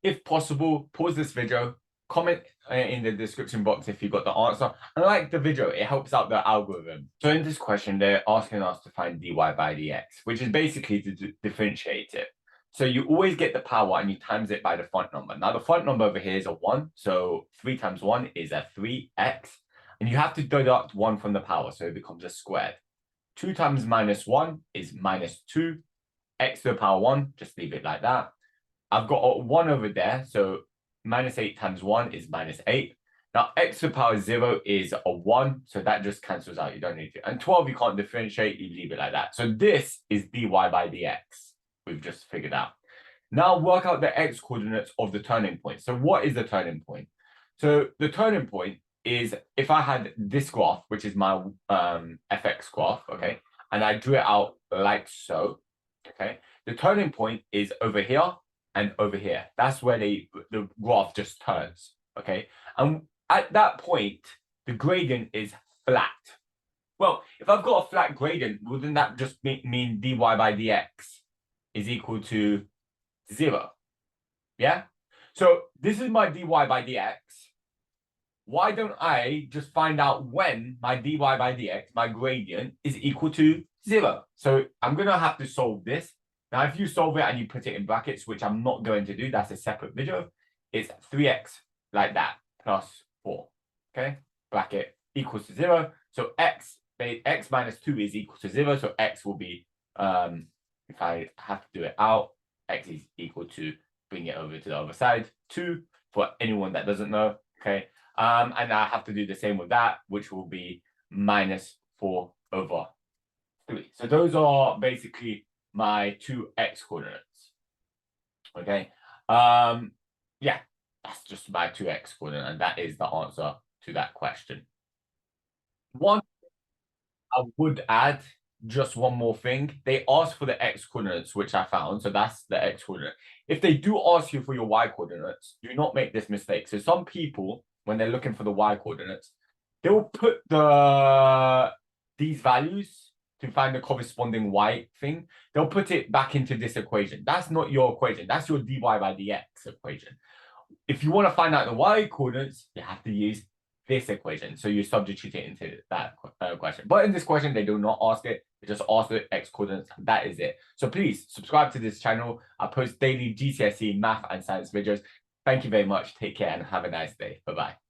If possible, pause this video, comment in the description box if you got the answer, and like the video. It helps out the algorithm. So in this question, they're asking us to find dy by dx, which is basically to differentiate it. So you always get the power and you times it by the front number. Now the front number over here is a 1, so 3 times 1 is a 3x, and you have to deduct 1 from the power, so it becomes a squared. 2 times minus 1 is minus 2, x to the power 1, just leave it like that. I've got a 1 over there, so minus 8 times 1 is minus 8. Now, x to the power 0 is a 1, so that just cancels out. You don't need to. And 12, you can't differentiate. You leave it like that. So this is dy by dx. We've just figured out. Now, work out the x coordinates of the turning point. So what is the turning point? So the turning point is if I had this graph, which is my fx graph, okay, and I drew it out like so, okay, the turning point is over here and over here. That's where the graph just turns, okay? And at that point, the gradient is flat. Well, if I've got a flat gradient, wouldn't that just mean dy by dx is equal to 0? Yeah? So this is my dy by dx. Why don't I just find out when my dy by dx, my gradient, is equal to 0? So I'm going to have to solve this. Now, if you solve it and you put it in brackets, which I'm not going to do, that's a separate video, it's 3x like that plus 4, okay? Bracket equals to 0. So x minus 2 is equal to 0. So x will be, if I have to do it out, x is equal to, bring it over to the other side, 2 for anyone that doesn't know, okay? And I have to do the same with that, which will be minus 4 over 3. So those are basically my 2x coordinates. Okay. Yeah, that's just my 2x coordinate, and that is the answer to that question. One, I would add just one more thing. They ask for the x coordinates, which I found. So that's the x coordinate. If they do ask you for your y coordinates, do not make this mistake. So some people, when they're looking for the y coordinates, they will put these values to find the corresponding y thing. They'll put it back into this equation. That's not your equation. That's your dy by dx equation. If you want to find out the y coordinates, you have to use this equation. So you substitute it into that question. But in this question, they do not ask it. They just ask the x coordinates. That is it. So please subscribe to this channel. I post daily GCSE math and science videos. Thank you very much. Take care and have a nice day. Bye-bye.